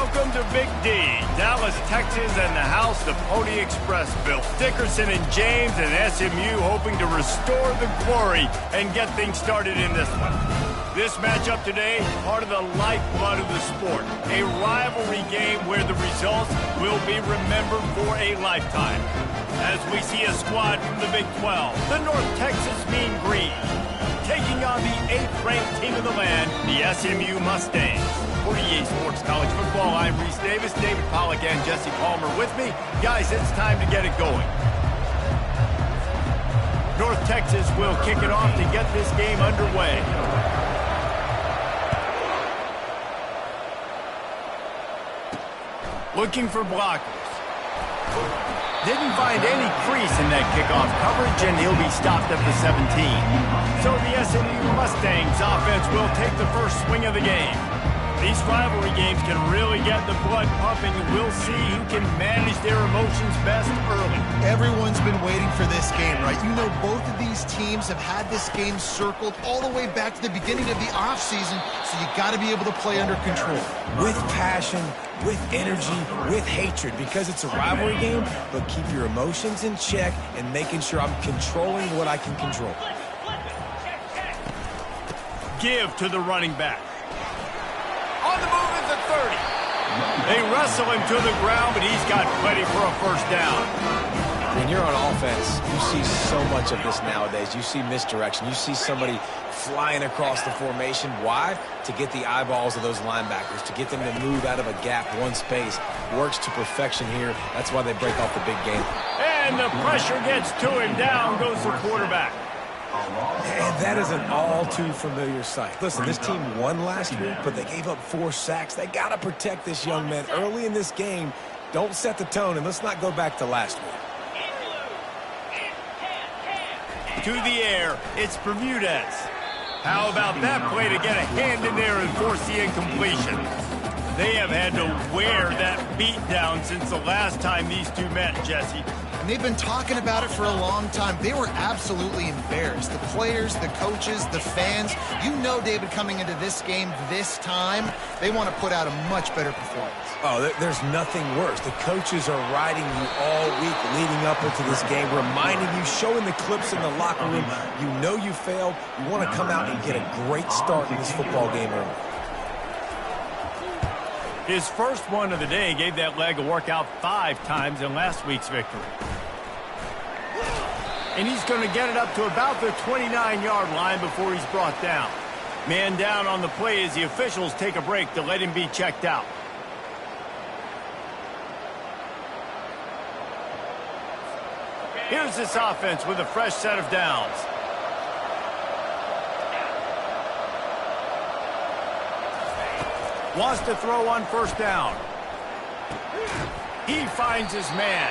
Welcome to Big D, Dallas, Texas, and the house the Pony Express built. Dickerson and James and SMU hoping to restore the glory and get things started in this one. This matchup today, part of the lifeblood of the sport. A rivalry game where the results will be remembered for a lifetime. As we see a squad from the Big 12, the North Texas Mean Green, taking on the 8th-ranked team of the land, the SMU Mustangs. For EA Sports College Football, I'm Reese Davis, David Pollack, and Jesse Palmer with me. Guys, it's time to get it going. North Texas will kick it off to get this game underway. Looking for blockers. Didn't find any crease in that kickoff coverage, and he'll be stopped at the 17. So the SMU Mustangs offense will take the first swing of the game. These rivalry games can really get the blood pumping, and we'll see who can manage their emotions best early. Everyone's been waiting for this game, right? You know, both of these teams have had this game circled all the way back to the beginning of the offseason, so you got to be able to play under control. With passion, with energy, with hatred, because it's a rivalry game, but keep your emotions in check and making sure I'm controlling what I can control. Give to the running back. On the move at the 30. They wrestle him to the ground, but he's got plenty for a first down. When you're on offense, you see so much of this nowadays. You see misdirection. You see somebody flying across the formation. Why? To get the eyeballs of those linebackers, to get them to move out of a gap, one space. Works to perfection here. That's why they break off the big game. And the pressure gets to him. Down goes the quarterback. And that is an all-too-familiar sight. Listen, this team won last week, but they gave up 4 sacks. They got to protect this young man early in this game. Don't set the tone, and let's not go back to last week. To the air, it's Bermudez. How about that play to get a hand in there and force the incompletion? They have had to wear that beat down since the last time these two met, Jesse. And they've been talking about it for a long time. They were absolutely embarrassed. The players, the coaches, the fans. You know, David, coming into this game this time, they want to put out a much better performance. Oh, there's nothing worse. The coaches are riding you all week leading up into this game, reminding you, showing the clips in the locker room. You know you failed. You want to come out and get a great start in this football game early. His first one of the day gave that leg a workout 5 times in last week's victory. And he's going to get it up to about the 29-yard line before he's brought down. Man down on the play as the officials take a break to let him be checked out. Here's this offense with a fresh set of downs. Wants to throw on first down. He finds his man.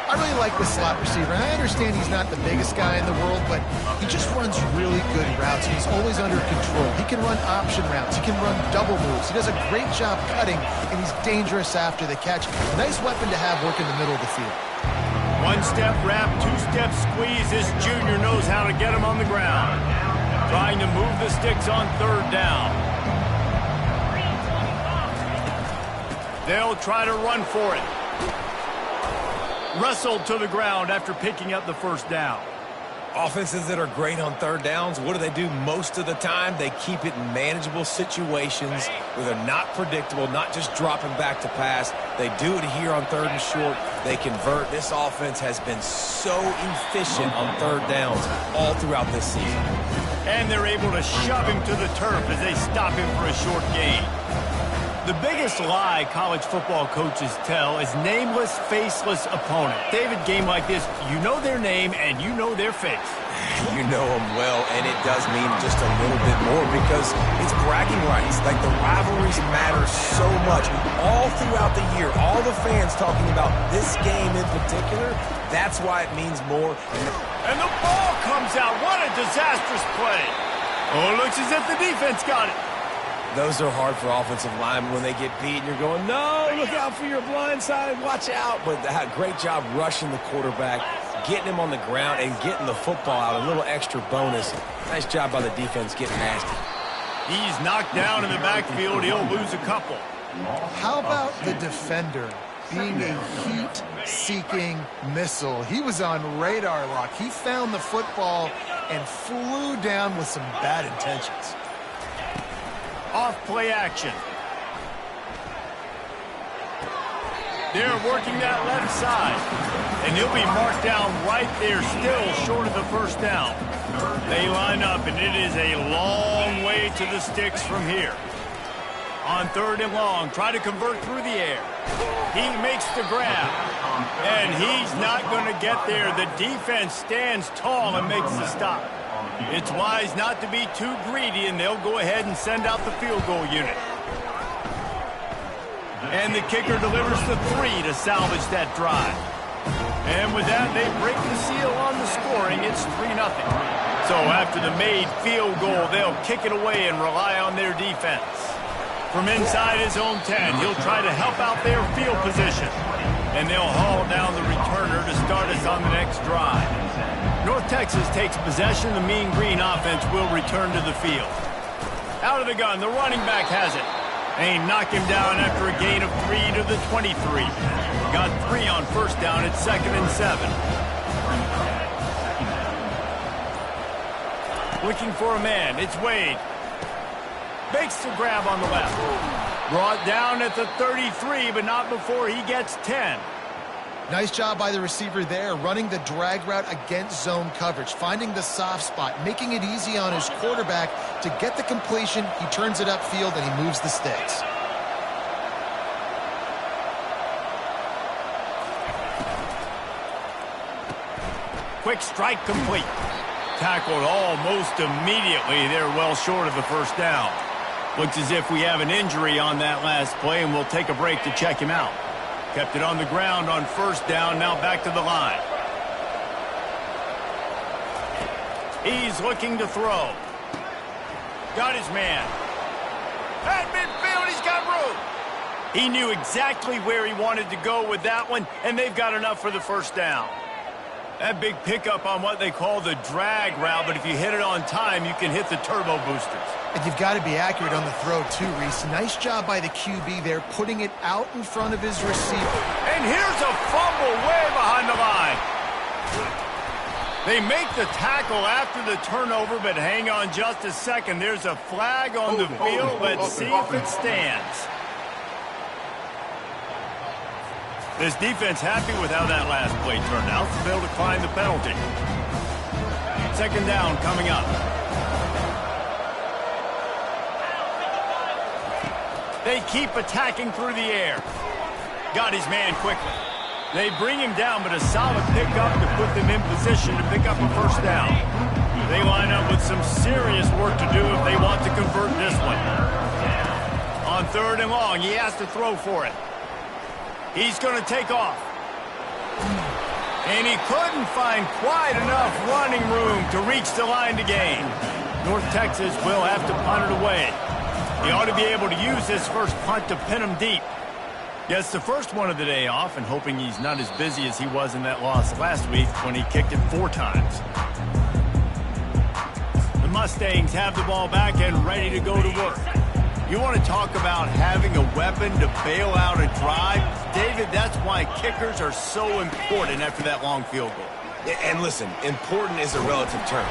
I really like this slot receiver. I understand he's not the biggest guy in the world, but he just runs really good routes. He's always under control. He can run option routes. He can run double moves. He does a great job cutting, and he's dangerous after the catch. Nice weapon to have work in the middle of the field. 1-step wrap, 2-step squeeze. This junior knows how to get him on the ground. Trying to move the sticks on third down. They'll try to run for it. Wrestled to the ground after picking up the first down. Offenses that are great on third downs, what do most of the time? They keep it in manageable situations where they're not predictable, not just dropping back to pass. They do it here on third and short. They convert. This offense has been so efficient on third downs all throughout this season. And they're able to shove him to the turf as they stop him for a short gain. The biggest lie college football coaches tell is nameless, faceless opponent. David, game like this, you know their name and you know their face. You know them well, and it does mean just a little bit more because it's bragging rights. Like, the rivalries matter so much. All throughout the year, all the fans talking about this game in particular, that's why it means more. And the ball comes out. What a disastrous play. Oh, it looks as if the defense got it. Those are hard for offensive linemen when they get beat and you're going, no, look out for your blind side, watch out. But great job rushing the quarterback, getting him on the ground, and getting the football out, a little extra bonus. Nice job by the defense getting nasty. He's knocked down in the backfield. He'll lose a couple. How about the defender being a heat-seeking missile? He was on radar lock. He found the football and flew down with some bad intentions. Off play action. They're working that left side, and he'll be marked down right there, still short of the first down. They line up, and it is a long way to the sticks from here. On 3rd and long, try to convert through the air. He makes the grab, and he's not going to get there. The defense stands tall and makes the stop. It's wise not to be too greedy, and they'll go ahead and send out the field goal unit. And the kicker delivers the 3 to salvage that drive. And with that, they break the seal on the scoring. It's 3-0. So after the made field goal, they'll kick it away and rely on their defense. From inside his own 10, he'll try to help out their field position. And they'll haul down the returner to start us on the next drive. North Texas takes possession. The Mean Green offense will return to the field. Out of the gun, the running back has it. They knock him down after a gain of 3 to the 23. Got 3 on first down at 2nd and 7. Looking for a man. It's Wade. Makes the grab on the left. Brought down at the 33, but not before he gets 10. Nice job by the receiver there, running the drag route against zone coverage, finding the soft spot, making it easy on his quarterback to get the completion. He turns it upfield, and he moves the sticks. Quick strike complete. Tackled almost immediately. They're well short of the first down. Looks as if we have an injury on that last play, and we'll take a break to check him out. Kept it on the ground on first down, now back to the line. He's looking to throw. Got his man. At midfield, he's got room. He knew exactly where he wanted to go with that one, and they've got enough for the first down. That big pickup on what they call the drag route, but if you hit it on time, you can hit the turbo boosters. And you've got to be accurate on the throw, too, Reese. Nice job by the QB there, putting it out in front of his receiver. And here's a fumble way behind the line. They make the tackle after the turnover, but hang on just a second. There's a flag on the field. Let's see if it stands. This defense happy with how that last play turned out, so they'll decline the penalty. 2nd down coming up. They keep attacking through the air. Got his man quickly. They bring him down, but a solid pickup to put them in position to pick up a first down. They line up with some serious work to do if they want to convert this one. On 3rd and long, he has to throw for it. He's going to take off. And he couldn't find quite enough running room to reach the line to gain. North Texas will have to punt it away. He ought to be able to use this first punt to pin him deep. Gets the first one of the day off, and hoping he's not as busy as he was in that loss last week when he kicked it 4 times. The Mustangs have the ball back and ready to go to work. You want to talk about having a weapon to bail out a drive? David, that's why kickers are so important after that long field goal. And listen, important is a relative term.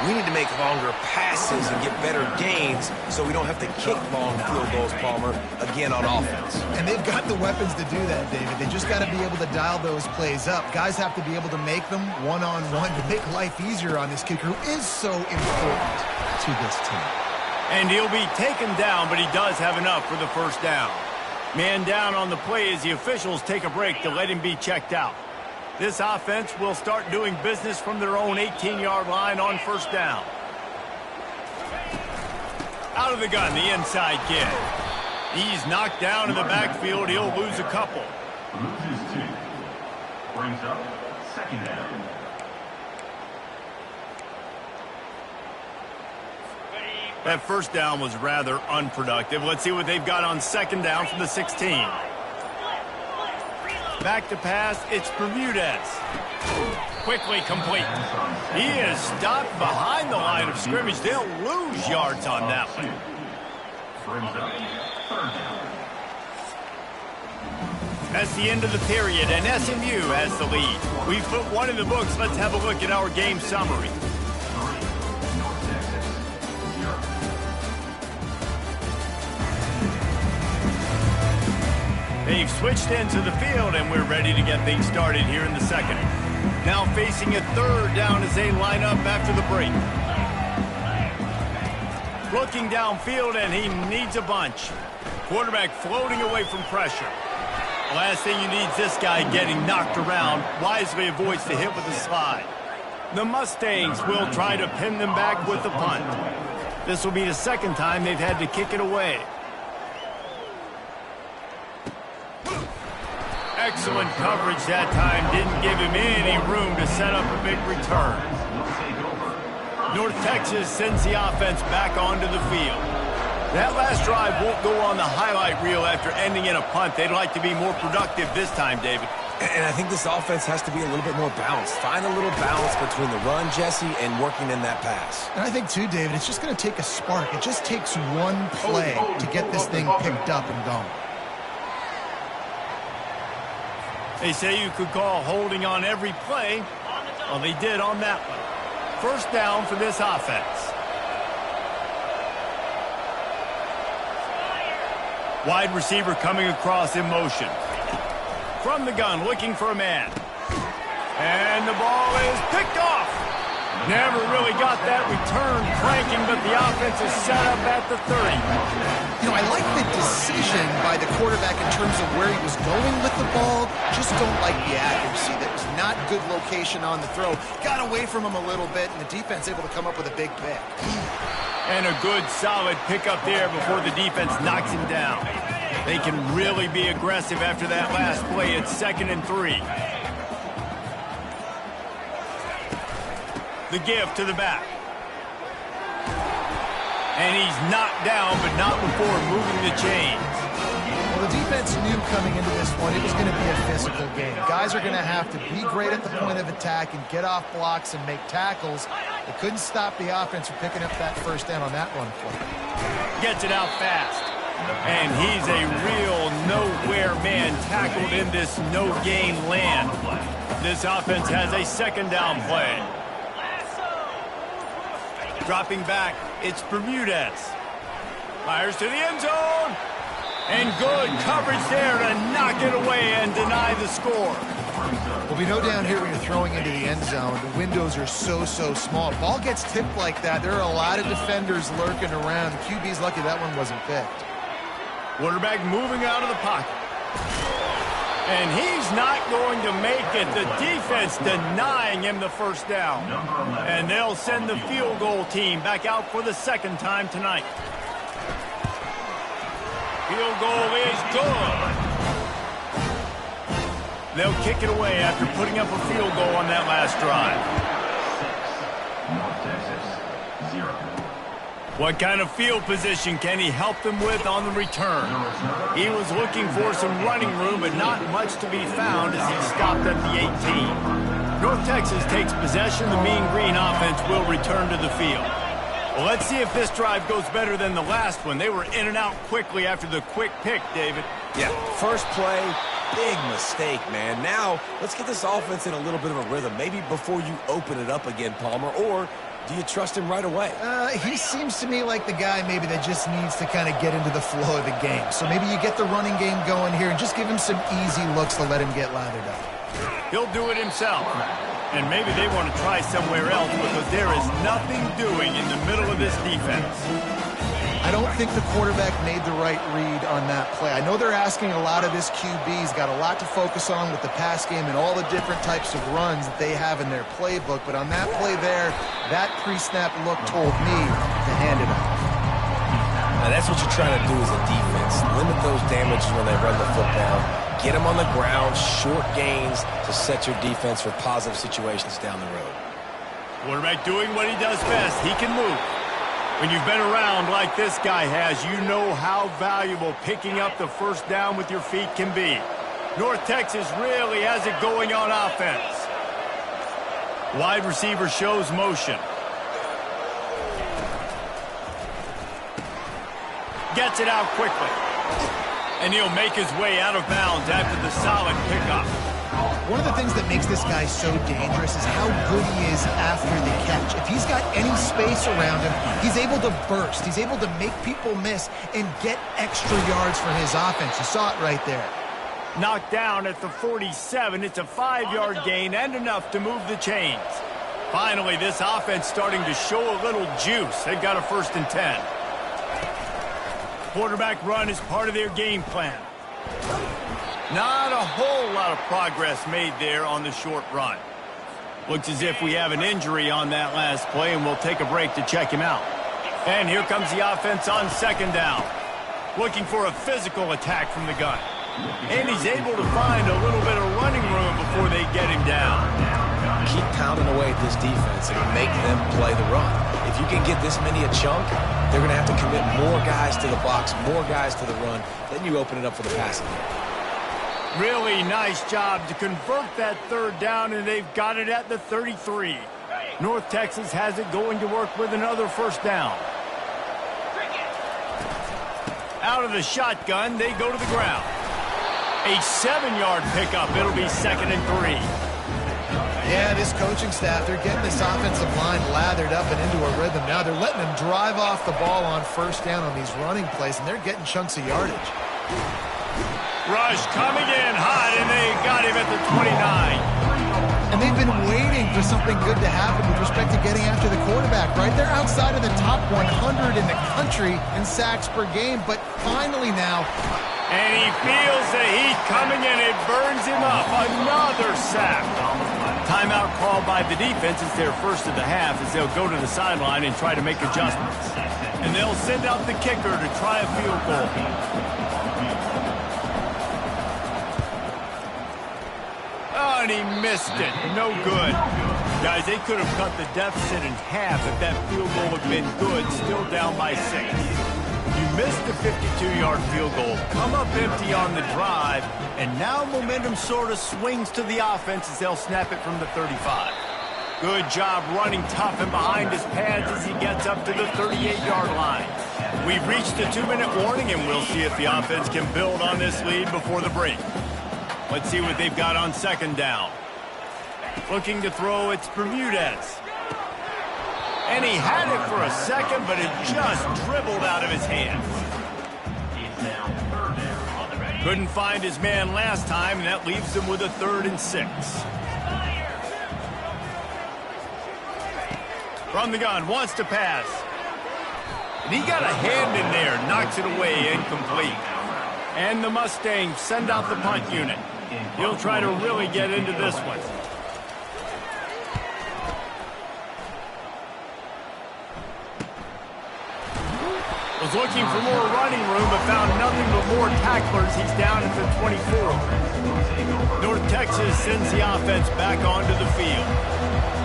We need to make longer passes and get better gains so we don't have to kick long field goals, Palmer, again on offense. And they've got the weapons to do that, David. They just got to be able to dial those plays up. Guys have to be able to make them one-on-one to make life easier on this kicker, who is so important to this team. And he'll be taken down, but he does have enough for the first down. Man down on the play as the officials take a break to let him be checked out. This offense will start doing business from their own 18-yard line on first down. Out of the gun, the inside kid. He's knocked down in the backfield. He'll lose a couple. Loses 2. Brings up 2nd down. That first down was rather unproductive. Let's see what they've got on 2nd down from the 16. Back to pass, it's Bermudez. Quickly complete. He is stopped behind the line of scrimmage. They'll lose yards on that one. That's the end of the period, and SMU has the lead. We've put one in the books. Let's have a look at our game summary. They've switched into the field, and we're ready to get things started here in the second. Now facing a third down as they line up after the break. Looking downfield, and he needs a bunch. Quarterback floating away from pressure. Last thing you need is this guy getting knocked around. Wisely avoids the hit with the slide. The Mustangs will try to pin them back with the punt. This will be the second time they've had to kick it away. Excellent coverage that time. Didn't give him any room to set up a big return. North Texas sends the offense back onto the field. That last drive won't go on the highlight reel after ending in a punt. They'd like to be more productive this time, David. And I think this offense has to be a little bit more balanced. Find a little balance between the run, Jesse, and working in that pass. And I think, too, David, it's just going to take a spark. It just takes one play to get this thing picked up and going. They say you could call holding on every play. Well, they did on that one. First down for this offense. Wide receiver coming across in motion. From the gun, looking for a man. And the ball is picked off. Never really got that return cranking, but the offense is set up at the 30. You know, I like the decision by the quarterback in terms of where he was going with the ball. Just don't like the accuracy. That was not good location on the throw. Got away from him a little bit, and the defense able to come up with a big pick. And a good, solid pickup there before the defense knocks him down. They can really be aggressive after that last play. It's 2nd and 3. The give to the back. And he's knocked down, but not before moving the chains. Well, the defense knew coming into this one it was going to be a physical game. Guys are going to have to be great at the point of attack and get off blocks and make tackles. They couldn't stop the offense from picking up that first down on that run play. Gets it out fast. And he's a real nowhere man tackled in this no-gain land. This offense has a 2nd down play. Dropping back, it's Bermudez. Fires to the end zone. And good coverage there to knock it away and deny the score. Well, we know down here when you're throwing into the end zone, the windows are so small. Ball gets tipped like that, there are a lot of defenders lurking around. QB's lucky that one wasn't picked. Quarterback moving out of the pocket. And he's not going to make it. The defense denying him the first down. And they'll send the field goal team back out for the 2nd time tonight. Field goal is good. They'll kick it away after putting up a field goal on that last drive. 6, North Texas, 0. What kind of field position can he help them with on the return? He was looking for some running room, but not much to be found as he stopped at the 18. North Texas takes possession. The Mean Green offense will return to the field. Well, let's see if this drive goes better than the last one. They were in and out quickly after the quick pick, David. Yeah, first play, big mistake, man. Now, let's get this offense in a little bit of a rhythm. Maybe before you open it up again, Palmer, or do you trust him right away? He seems to me like the guy maybe that just needs to kind of get into the flow of the game. So maybe you get the running game going here and just give him some easy looks to let him get lathered up. He'll do it himself. And maybe they want to try somewhere else because there is nothing doing in the middle of this defense. I don't think the quarterback made the right read on that play. I know they're asking a lot of this QB. He's got a lot to focus on with the pass game and all the different types of runs that they have in their playbook. But on that play there, that pre-snap look told me to hand it off. Now that's what you're trying to do as a defense. Limit those damages when they run the football. Get them on the ground, short gains to set your defense for positive situations down the road. Quarterback doing what he does best. He can move. When you've been around like this guy has, you know how valuable picking up the first down with your feet can be. North Texas really has it going on offense. Wide receiver shows motion. Gets it out quickly. And he'll make his way out of bounds after the solid pickup. One of the things that makes this guy so dangerous is how good he is after the catch. If he's got any space around him, he's able to burst. He's able to make people miss and get extra yards for his offense. You saw it right there. Knocked down at the 47. It's a 5-yard gain and enough to move the chains. Finally, this offense starting to show a little juice. They've got a 1st and 10. Quarterback run is part of their game plan. Not a whole lot of progress made there on the short run. Looks as if we have an injury on that last play, and we'll take a break to check him out. And here comes the offense on 2nd down. Looking for a physical attack from the gun. And he's able to find a little bit of running room before they get him down. Keep pounding away at this defense and make them play the run. If you can get this many a chunk, they're going to have to commit more guys to the box, more guys to the run. Then you open it up for the passing game. Really nice job to convert that 3rd down, and they've got it at the 33. North Texas has it going to work with another 1st down. Out of the shotgun, they go to the ground. A 7-yard pickup. It'll be 2nd and 3. Yeah, this coaching staff, they're getting this offensive line lathered up and into a rhythm. Now they're letting them drive off the ball on 1st down on these running plays, and they're getting chunks of yardage. Rush coming in hot, and they got him at the 29. And they've been waiting for something good to happen with respect to getting after the quarterback, right? They're outside of the top 100 in the country in sacks per game, but finally now. And he feels the heat coming in. It burns him up. Another sack. Timeout called by the defense. It's their 1st of the half as they'll go to the sideline and try to make adjustments. And they'll send out the kicker to try a field goal. Oh, and he missed it. No good. Guys, they could have cut the deficit in half if that field goal had been good, still down by 6. You missed the 52-yard field goal, come up empty on the drive, and now momentum sort of swings to the offense as they'll snap it from the 35. Good job running tough and behind his pads as he gets up to the 38-yard line. We've reached the 2-minute warning, and we'll see if the offense can build on this lead before the break. Let's see what they've got on 2nd down. Looking to throw, it's Bermudez. And he had it for a second, but it just dribbled out of his hands. Couldn't find his man last time, and that leaves him with a 3rd and 6. From the gun, wants to pass. And he got a hand in there, knocks it away, incomplete. And the Mustangs send out the punt unit. He'll try to really get into this one. Was looking for more running room, but found nothing but more tacklers. He's down at the 24. North Texas sends the offense back onto the field.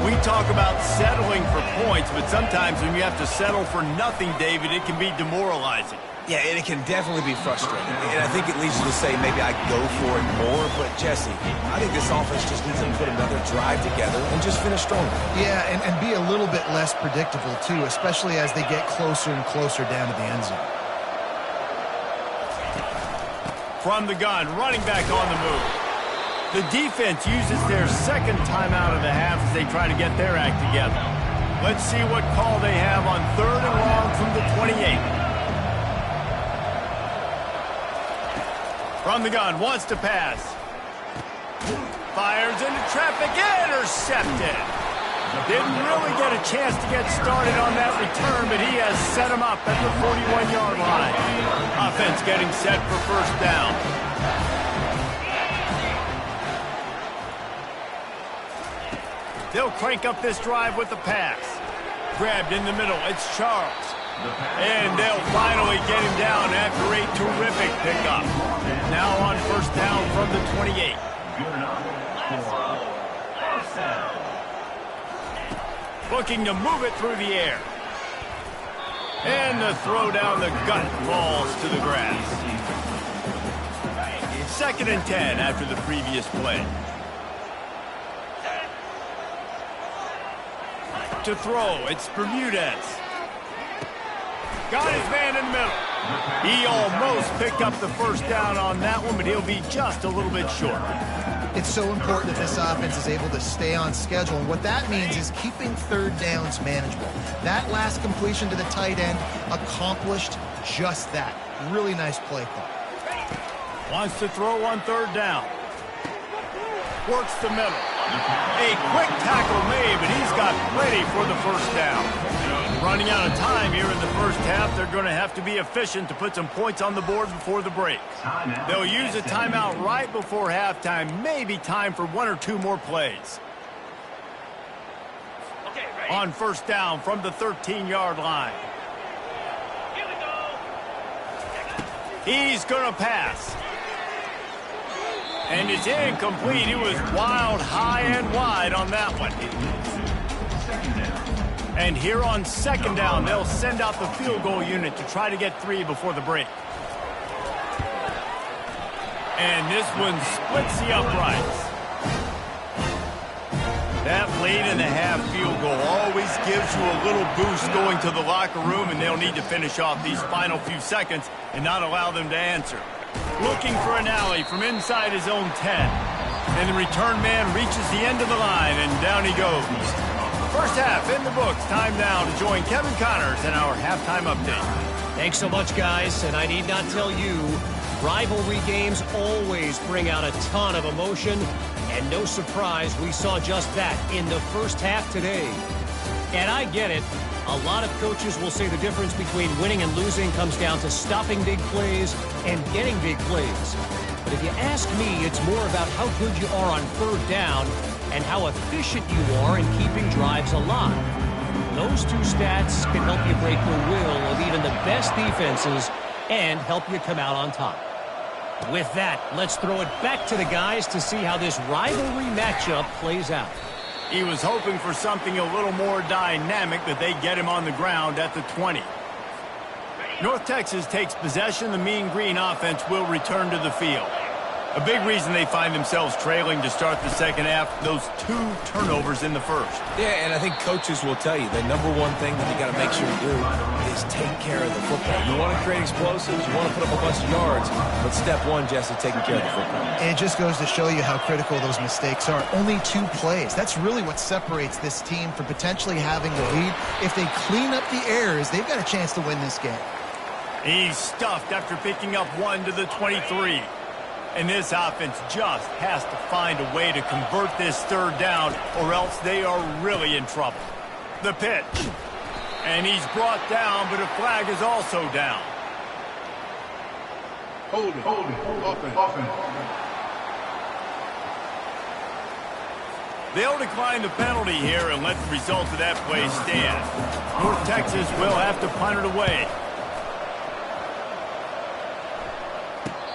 We talk about settling for points, but sometimes when you have to settle for nothing, David, it can be demoralizing. Yeah, and it can definitely be frustrating. And I think it leads you to say maybe I go for it more. But, Jesse, I think this offense just needs to put another drive together and just finish stronger. Yeah, and be a little bit less predictable, too, especially as they get closer and closer down to the end zone. From the gun, running back on the move. The defense uses their 2nd timeout of the half as they try to get their act together. Let's see what call they have on 3rd and long from the 28. From the gun, wants to pass. Fires into traffic, intercepted. Didn't really get a chance to get started on that return, but he has set him up at the 41-yard line. Offense getting set for 1st down. They'll crank up this drive with the pass. Grabbed in the middle, it's Charles. And they'll finally get him down after a terrific pickup. Now on 1st down from the 28. Looking to move it through the air. And the throw down the gut falls to the grass. 2nd and 10 after the previous play. To throw, it's Bermudez. Got his man in the middle. He almost picked up the first down on that one, but he'll be just a little bit short. It's so important that this offense is able to stay on schedule, and what that means is keeping third downs manageable. That last completion to the tight end accomplished just that. Really nice play call. Wants to throw on third down. Works the middle. A quick tackle made, but he's got plenty for the first down. Running out of time here in the first half, they're going to have to be efficient to put some points on the board before the break. They'll use a timeout right before halftime, maybe time for one or two more plays. On first down from the 13-yard line. He's going to pass. And it's incomplete. He was wild, high and wide on that one. And here on second down, they'll send out the field goal unit to try to get 3 before the break. And this one splits the uprights. That late-in-the-half field goal always gives you a little boost going to the locker room, and they'll need to finish off these final few seconds and not allow them to answer. Looking for an alley from inside his own 10. And the return man reaches the end of the line, and down he goes. First half in the books. Time now to join Kevin Connors in our halftime update. Thanks so much, guys. And I need not tell you, rivalry games always bring out a ton of emotion. And no surprise, we saw just that in the first half today. And I get it. A lot of coaches will say the difference between winning and losing comes down to stopping big plays and getting big plays. But if you ask me, it's more about how good you are on third down and how efficient you are in keeping drives alive. Those two stats can help you break the will of even the best defenses and help you come out on top. With that, let's throw it back to the guys to see how this rivalry matchup plays out. He was hoping for something a little more dynamic, but they get him on the ground at the 20. North Texas takes possession. The Mean Green offense will return to the field. A big reason they find themselves trailing to start the second half, those 2 turnovers in the first. Yeah, and I think coaches will tell you the number one thing that you got to make sure to do is take care of the football. You want to create explosives, you want to put up a bunch of yards, but step one, Jesse, taking care of the football. And it just goes to show you how critical those mistakes are. Only 2 plays. That's really what separates this team from potentially having the lead. If they clean up the errors, they've got a chance to win this game. He's stuffed after picking up 1 to the 23. And this offense just has to find a way to convert this third down, or else they are really in trouble. The pitch. And he's brought down, but a flag is also down. Hold it. Offense. They'll decline the penalty here and let the result of that play stand. North Texas will have to punt it away.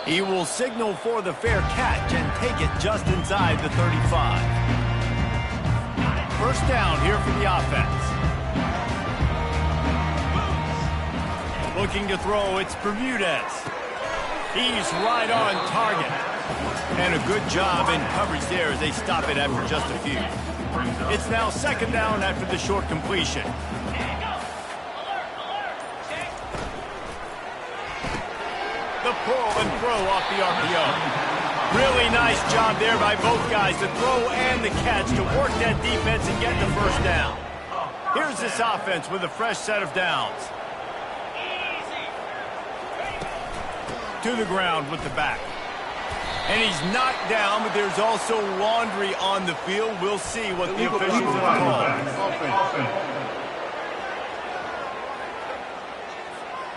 He will signal for the fair catch and take it just inside the 35. First down here for the offense. Looking to throw, it's Bermudez. He's right on target. And a good job in coverage there as they stop it after just a few. It's now second down after the short completion. The pull and throw off the RPO. Really nice job there by both guys, the throw and the catch, to work that defense and get the first down. Here's this offense with a fresh set of downs. To the ground with the back. And he's knocked down, but there's also laundry on the field. We'll see what the officials have called.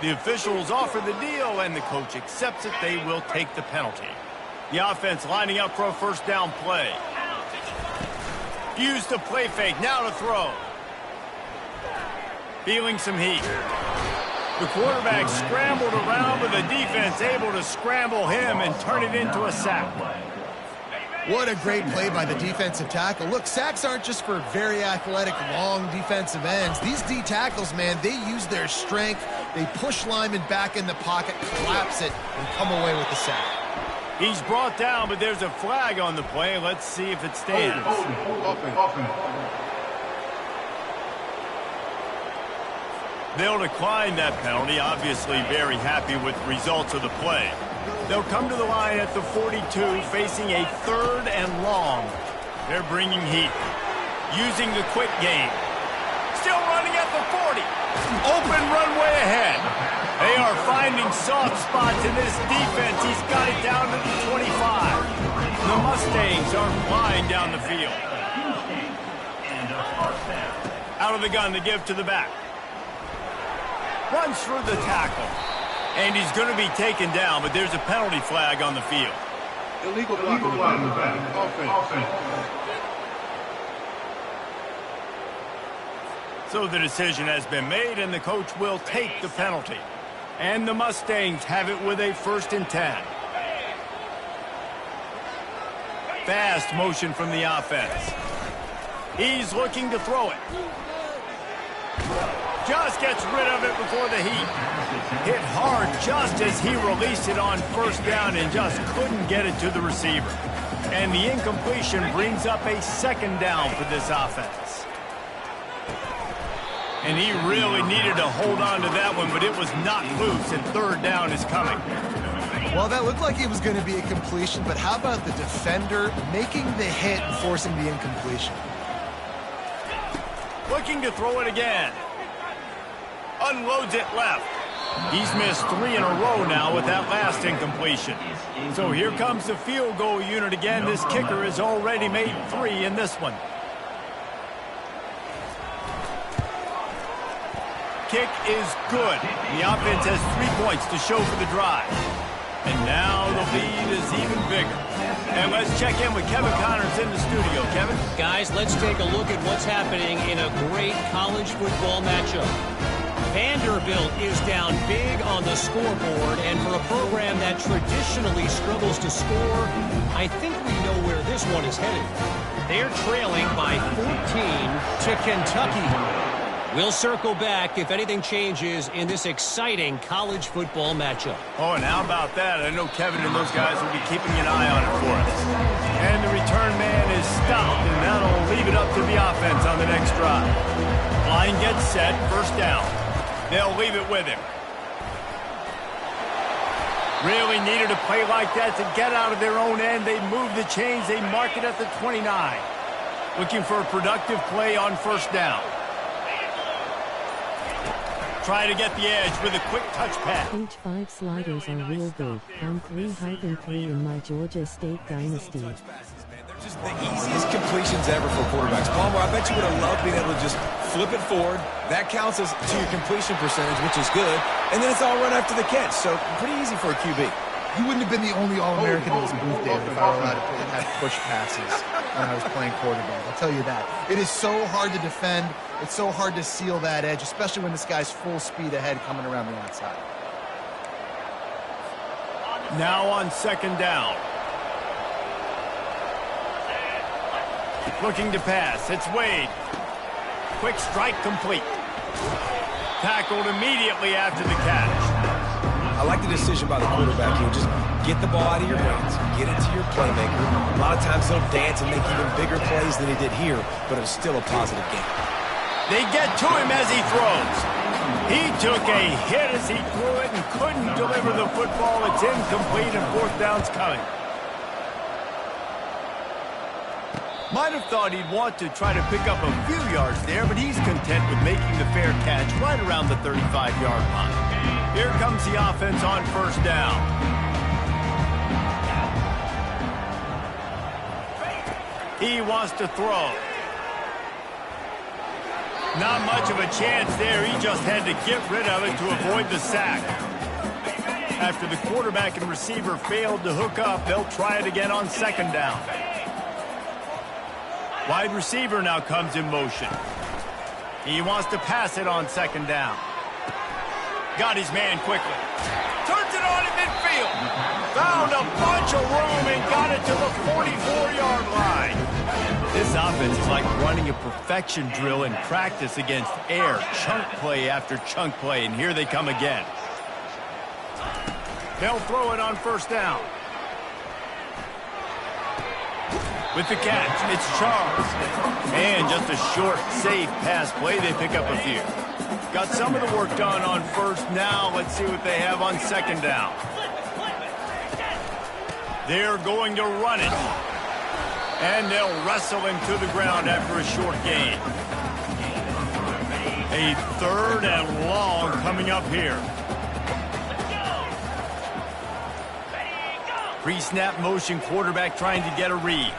The officials offer the deal, and the coach accepts it. They will take the penalty. The offense lining up for a first down play. Use the play fake. Now to throw. Feeling some heat. The quarterback scrambled around, but the defense able to scramble him and turn it into a sack. What a great play by the defensive tackle. Look, sacks aren't just for very athletic, long defensive ends. These D tackles, man, they use their strength. They push linemen back in the pocket, collapse it, and come away with the sack. He's brought down, but there's a flag on the play. Let's see if it stands. They'll decline that penalty, obviously very happy with the results of the play. They'll come to the line at the 42, facing a 3rd and long. They're bringing heat, using the quick game. Still running at the 40. Open runway ahead. They are finding soft spots in this defense. He's got it down to the 25. The Mustangs are flying down the field. Out of the gun, they give to the back. Runs through the tackle. And he's going to be taken down, but there's a penalty flag on the field. Illegal flag in the back. Offense. So the decision has been made, and the coach will take the penalty. And the Mustangs have it with a 1st and 10. Fast motion from the offense. He's looking to throw it. Just gets rid of it before the heat. Hit hard just as he released it on 1st down and just couldn't get it to the receiver. And the incompletion brings up a 2nd down for this offense. And he really needed to hold on to that one, but it was not loose, and 3rd down is coming. Well, that looked like it was going to be a completion, but how about the defender making the hit and forcing the incompletion? Looking to throw it again. Unloads it left. He's missed 3 in a row now with that last incompletion. So here comes the field goal unit again. This kicker has already made 3 in this one. Kick is good. The offense has 3 points to show for the drive. And now the lead is even bigger. And let's check in with Kevin Connors in the studio. Kevin? Guys, let's take a look at what's happening in a great college football matchup. Vanderbilt is down big on the scoreboard, and for a program that traditionally struggles to score, I think we know where this one is headed. They're trailing by 14 to Kentucky. We'll circle back if anything changes in this exciting college football matchup. Oh, and how about that? I know Kevin and those guys will be keeping an eye on it for us. And the return man is stopped, and that'll leave it up to the offense on the next drive. Line gets set, 1st down. They'll leave it with him. Really needed a play like that to get out of their own end. They move the chains. They mark it at the 29. Looking for a productive play on 1st down. Try to get the edge with a quick touch pass. H5 sliders are real big. I'm 3-3 in my Georgia State Dynasty. They're just the easiest completions ever for quarterbacks. Palmer, I bet you would have loved being able to just flip it forward. That counts as to your completion percentage, which is good. And then it's all run after the catch. So pretty easy for a QB. You wouldn't have been the only All-American in this booth, David, if I were allowed to have push passes when I was playing quarterback. I'll tell you that. It is so hard to defend. It's so hard to seal that edge, especially when this guy's full speed ahead coming around the outside. Now on 2nd down. Looking to pass. It's Wade. Quick strike complete. Tackled immediately after the catch. I like the decision by the quarterback here. Just get the ball out of your hands, get it to your playmaker. A lot of times he'll dance and make even bigger plays than he did here, but it's still a positive game. They get to him as he throws. He took a hit as he threw it and couldn't deliver the football. It's incomplete, and 4th down's coming. Might have thought he'd want to try to pick up a few yards there, but he's content with making the fair catch right around the 35-yard line. Here comes the offense on 1st down. He wants to throw. Not much of a chance there. He just had to get rid of it to avoid the sack. After the quarterback and receiver failed to hook up, they'll try it again on 2nd down. Wide receiver now comes in motion. He wants to pass it on 2nd down. Got his man quickly. Turns it on in midfield. Found a bunch of room and got it to the 44-yard line. This offense is like running a perfection drill in practice against air. Chunk play after chunk play, and here they come again. They'll throw it on 1st down. With the catch, it's Charles. And just a short, safe pass play. They pick up a few. Got some of the work done on first. Now let's see what they have on second down. They're going to run it. And they'll wrestle him to the ground after a short gain. A 3rd and long coming up here. Pre-snap motion, quarterback trying to get a read.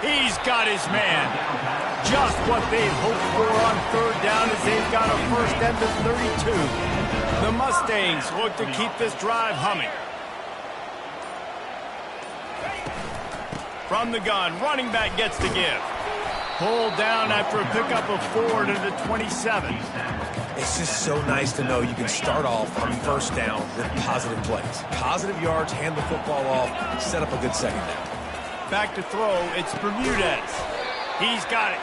He's got his man. Just what they'd hoped for on 3rd down as they've got a first at the 32. The Mustangs look to keep this drive humming. From the gun, running back gets the give. Pulled down after a pickup of 4 to the 27. It's just so nice to know you can start off on first down with positive plays. Positive yards, hand the football off, set up a good second down. Back to throw, it's Bermudez. He's got it.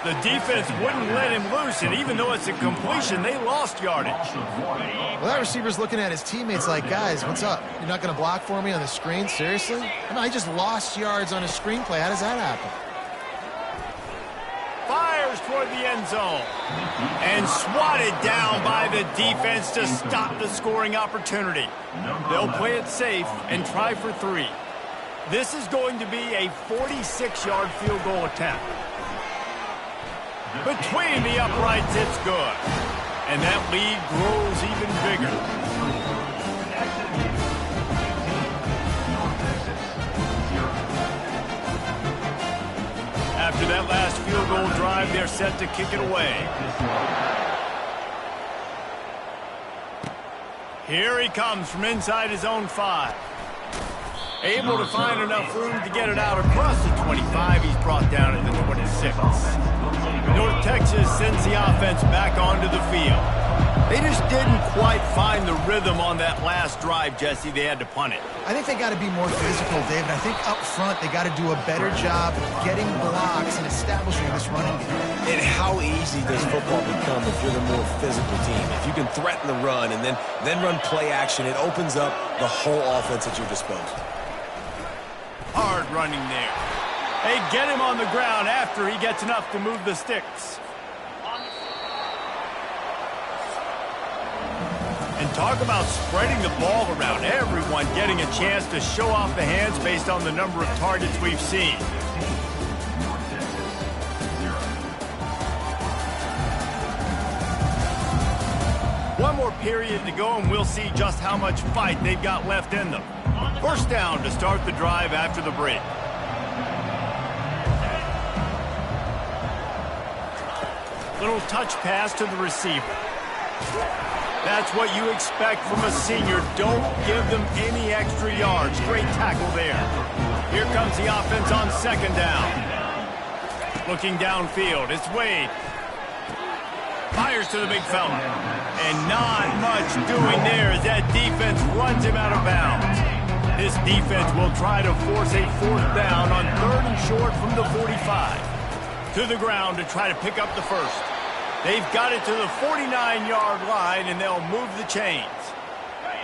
The defense wouldn't let him loose, and even though it's a completion, they lost yardage. Well, that receiver's looking at his teammates like, guys, what's up? You're not going to block for me on the screen? Seriously? I mean, I just lost yards on a screenplay. How does that happen? Fires toward the end zone. And swatted down by the defense to stop the scoring opportunity. They'll play it safe and try for 3. This is going to be a 46-yard field goal attempt. Between the uprights, it's good. And that lead grows even bigger. After that last field goal drive, they're set to kick it away. Here he comes from inside his own 5. Able to find enough room to get it out across the 25. He's brought down at the 26. North Texas sends the offense back onto the field. They just didn't quite find the rhythm on that last drive, Jesse. They had to punt it. I think they got to be more physical, David. I think up front they got to do a better job getting blocks and establishing this running game. And how easy does football become if you're the more physical team? If you can threaten the run and then run play action, it opens up the whole offense at your disposal. Hard running there. They get him on the ground after he gets enough to move the sticks. And talk about spreading the ball around. Everyone getting a chance to show off the hands based on the number of targets we've seen. One more period to go, and we'll see just how much fight they've got left in them. First down to start the drive after the break. Little touch pass to the receiver. That's what you expect from a senior. Don't give them any extra yards. Great tackle there. Here comes the offense on second down. Looking downfield, it's Wade. Fires to the big fella. And not much doing there as that defense runs him out of bounds. This defense will try to force a 4th down on 3rd and short from the 45. To the ground to try to pick up the first. They've got it to the 49-yard line, and they'll move the chains.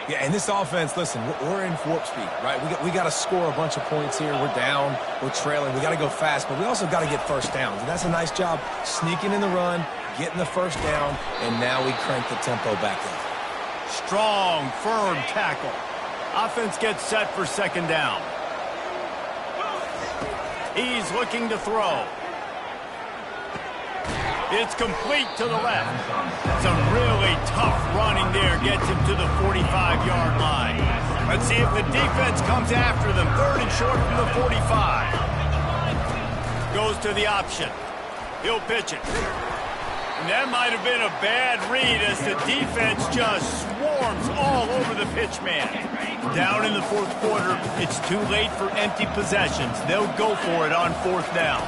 Yeah, and this offense, listen, we're in warp speed, right? We got to score a bunch of points here. We're down. We're trailing. We got to go fast, but we also got to get first downs. And that's a nice job sneaking in the run, getting the first down, and now we crank the tempo back up. Strong, firm tackle. Offense gets set for second down. He's looking to throw. It's complete to the left. Some really tough running there gets him to the 45-yard line. Let's see if the defense comes after them. 3rd and short from the 45. Goes to the option. He'll pitch it. And that might have been a bad read as the defense just swarms all over the pitch man. Down in the 4th quarter, it's too late for empty possessions. They'll go for it on 4th down.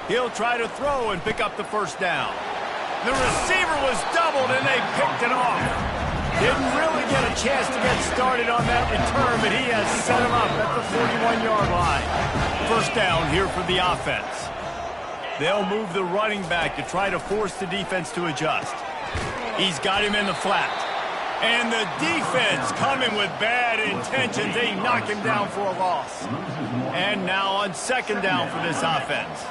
He'll try to throw and pick up the first down. The receiver was doubled, and they picked it off. Didn't really get a chance to get started on that return, but he has set him up at the 41-yard line. First down here for the offense. They'll move the running back to try to force the defense to adjust. He's got him in the flat. And the defense coming with bad intentions. They knock him down for a loss. And now on second down for this offense.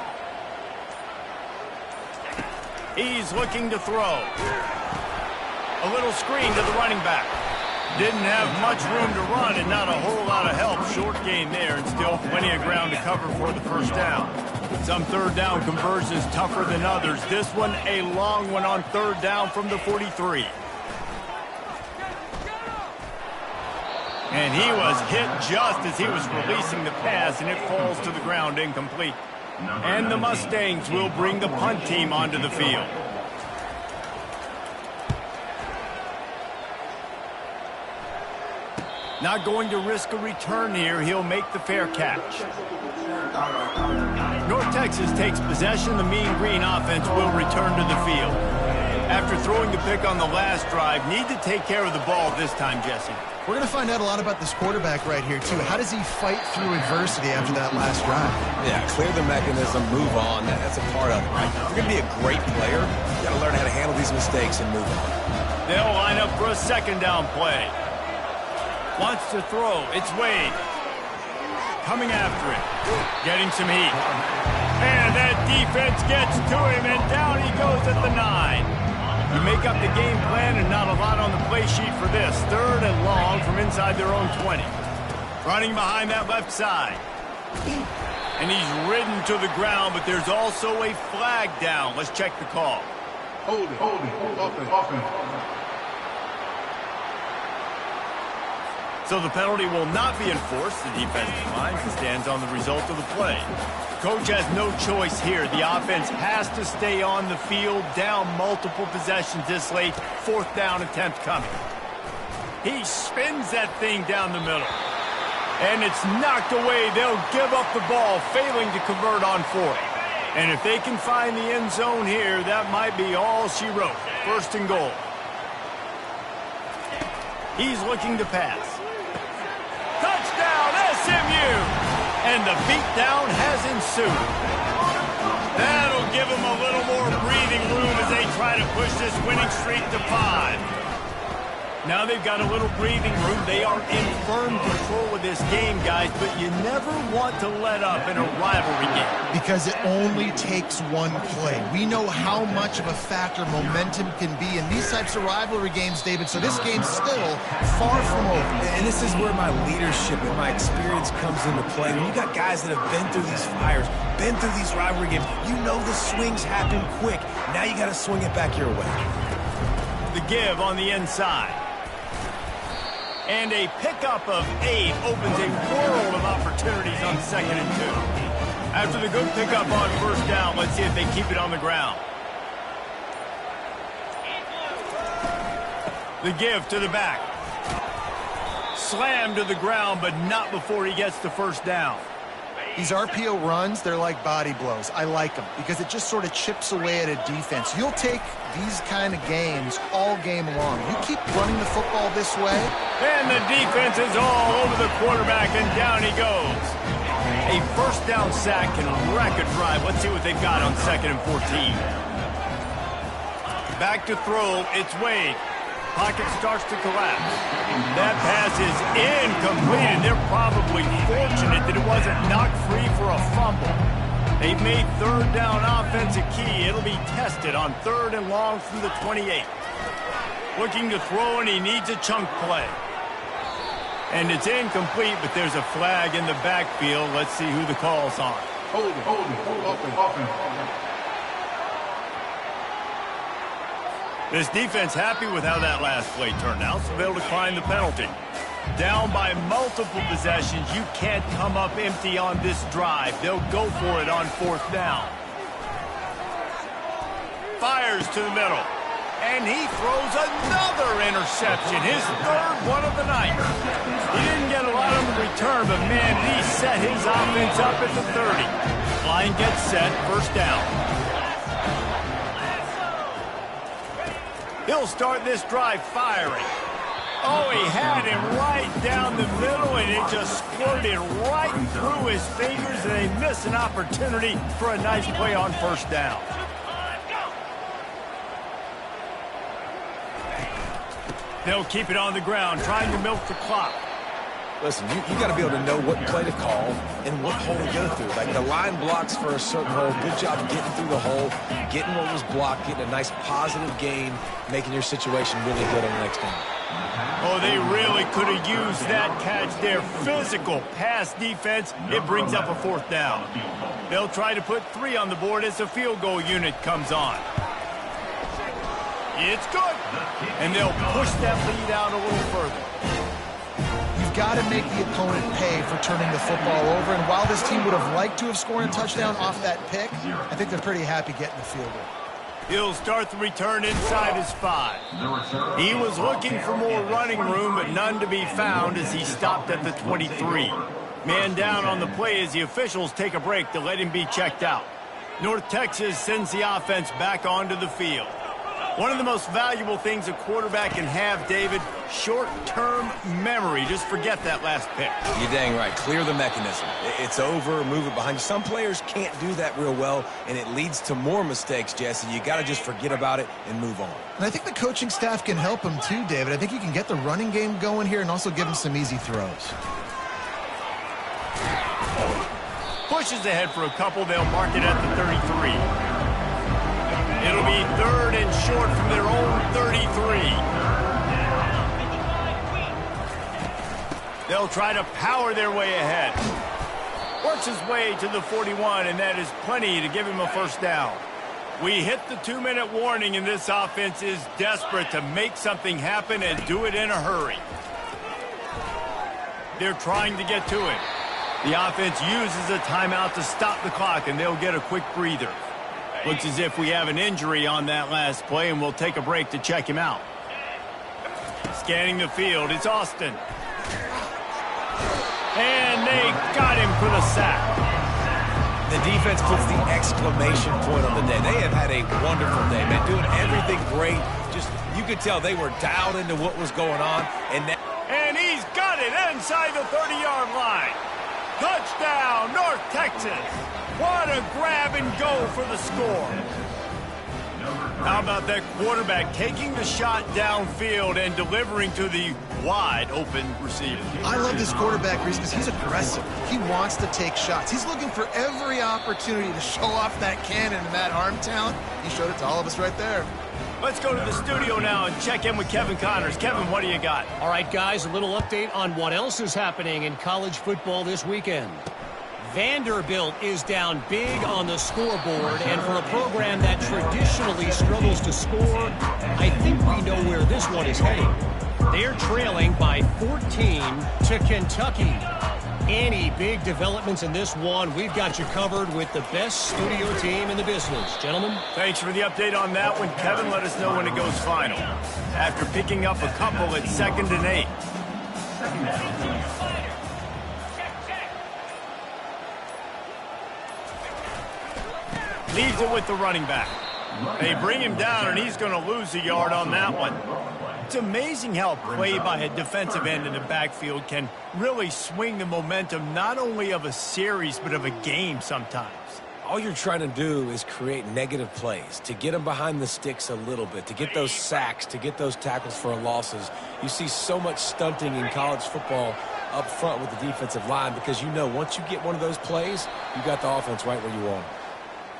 He's looking to throw. A little screen to the running back. Didn't have much room to run and not a whole lot of help. Short gain there and still plenty of ground to cover for the first down. Some third down conversions tougher than others. This one a long one on third down from the 43. And he was hit just as he was releasing the pass, and it falls to the ground incomplete. And the Mustangs will bring the punt team onto the field. Not going to risk a return here. He'll make the fair catch. North Texas takes possession. The Mean Green offense will return to the field. After throwing the pick on the last drive, need to take care of the ball this time, Jesse. We're going to find out a lot about this quarterback right here, too. How does he fight through adversity after that last drive? Yeah, clear the mechanism, move on. That's a part of it, right? If you're going to be a great player, you got to learn how to handle these mistakes and move on. They'll line up for a second down play. Wants to throw. It's Wade. Coming after it. Getting some heat. And that defense gets to him, and down he goes at the 9. You make up the game plan and not a lot on the play sheet for this. Third and long from inside their own 20. Running behind that left side. And he's ridden to the ground, but there's also a flag down. Let's check the call. Hold it. Offense. So the penalty will not be enforced. The defense declines and stands on the result of the play. Coach has no choice here. The offense has to stay on the field, down multiple possessions this late. Fourth down attempt coming. He spins that thing down the middle. And it's knocked away. They'll give up the ball, failing to convert on fourth. And if they can find the end zone here, that might be all she wrote. First and goal. He's looking to pass. Touchdown, SMU! And the beatdown has ensued. That'll give them a little more breathing room as they try to push this winning streak to 5. Now they've got a little breathing room. They are in firm control of this game, guys, but you never want to let up in a rivalry game. Because it only takes one play. We know how much of a factor momentum can be in these types of rivalry games, David, so this game's still far from over. And this is where my leadership and my experience comes into play. When you got guys that have been through these fires, been through these rivalry games, you know the swings happen quick. Now you got to swing it back your way. The give on the inside. And a pickup of 8 opens a world of opportunities on 2nd and 2. After the good pickup on first down, let's see if they keep it on the ground. The give to the back. Slammed to the ground, but not before he gets the first down. These RPO runs, they're like body blows. I like them because it just sort of chips away at a defense. You'll take these kind of games all game long. You keep running the football this way. And the defense is all over the quarterback, and down he goes. A first down sack can wreck a drive. Let's see what they've got on 2nd and 14. Back to throw. It's Wade. Pocket starts to collapse. That pass is incomplete, and they're probably fortunate that it wasn't knocked free for a fumble. They've made third down offense a key. It'll be tested on 3rd and long from the 28. Looking to throw, and he needs a chunk play. And it's incomplete, but there's a flag in the backfield. Let's see who the call's on. Hold it. Offense. This defense happy with how that last play turned out, so they'll decline the penalty. Down by multiple possessions, you can't come up empty on this drive. They'll go for it on 4th down. Fires to the middle. And he throws another interception, his 3rd one of the night. He didn't get a lot on the return, but man, he set his offense up at the 30. Line gets set, first down. He'll start this drive firing. Oh, he had him right down the middle, and it just squirted right through his fingers, and they miss an opportunity for a nice play on first down. They'll keep it on the ground, trying to milk the clock. Listen, you got to be able to know what play to call and what hole to go through. Like the line blocks for a certain hole. Good job getting through the hole, getting what was blocked, getting a nice positive gain, making your situation really good on the next down. Oh, they really could have used that catch there. Physical pass defense. It brings up a 4th down. They'll try to put 3 on the board as the field goal unit comes on. It's good. And they'll push that lead out a little further. You've got to make the opponent pay for turning the football over. And while this team would have liked to have scored a touchdown off that pick, I think they're pretty happy getting the field goal. He'll start the return inside his 5. He was looking for more running room, but none to be found as he stopped at the 23. Man down on the play as the officials take a break to let him be checked out. North Texas sends the offense back onto the field. One of the most valuable things a quarterback can have, David, short-term memory. Just forget that last pick. You're dang right. Clear the mechanism. It's over, move it behind you. Some players can't do that real well, and it leads to more mistakes, Jesse. You got to just forget about it and move on. And I think the coaching staff can help him too, David. I think you can get the running game going here and also give him some easy throws. Pushes ahead for a couple. They'll mark it at the 33. It'll be 3rd and short from their own 33. They'll try to power their way ahead. Works his way to the 41, and that is plenty to give him a 1st down. We hit the 2-minute warning, and this offense is desperate to make something happen and do it in a hurry. They're trying to get to it. The offense uses a timeout to stop the clock, and they'll get a quick breather. Looks as if we have an injury on that last play, and we'll take a break to check him out. Scanning the field, it's Austin. And they got him for the sack. The defense puts the exclamation point on the day. They have had a wonderful day, man, doing everything great. Just, you could tell they were dialed into what was going on. And he's got it inside the 30-yard line. Touchdown, North Texas. What a grab and go for the score. How about that quarterback taking the shot downfield and delivering to the wide open receiver? I love this quarterback, Reese, because he's aggressive. He wants to take shots. He's looking for every opportunity to show off that cannon and that arm talent. He showed it to all of us right there. Let's go to the studio now and check in with Kevin Connors. Kevin, what do you got? All right, guys, a little update on what else is happening in college football this weekend. Vanderbilt is down big on the scoreboard, and for a program that traditionally struggles to score, I think we know where this one is heading. They're trailing by 14 to Kentucky. Any big developments in this one, we've got you covered with the best studio team in the business. Gentlemen? Thanks for the update on that one. Kevin, let us know when it goes final. After picking up a couple at 2nd and 8. Leaves it with the running back. They bring him down, and he's going to lose a yard on that one. It's amazing how play by a defensive end in the backfield can really swing the momentum not only of a series but of a game sometimes. All you're trying to do is create negative plays, to get them behind the sticks a little bit, to get those sacks, to get those tackles for losses. You see so much stunting in college football up front with the defensive line because you know once you get one of those plays, you got the offense right where you want.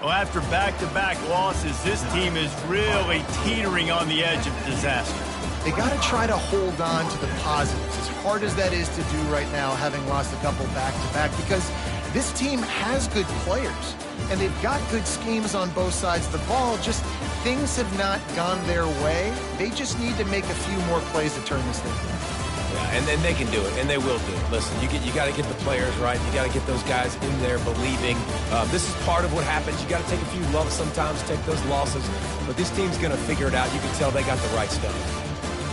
Well, after back-to-back losses, this team is really teetering on the edge of disaster. They got to try to hold on to the positives, as hard as that is to do right now, having lost a couple back-to-back, because this team has good players, and they've got good schemes on both sides of the ball. Just things have not gone their way. They just need to make a few more plays to turn this thing around. Yeah, and then they can do it, and they will do it. Listen, you got to get the players right. You got to get those guys in there believing. This is part of what happens. You got to take a few lumps sometimes, take those losses. But this team's going to figure it out. You can tell they got the right stuff.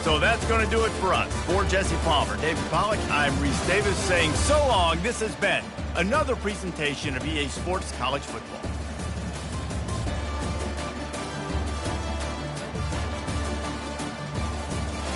So that's going to do it for us. For Jesse Palmer, David Pollack, I'm Reese Davis saying so long. This has been another presentation of EA Sports College Football.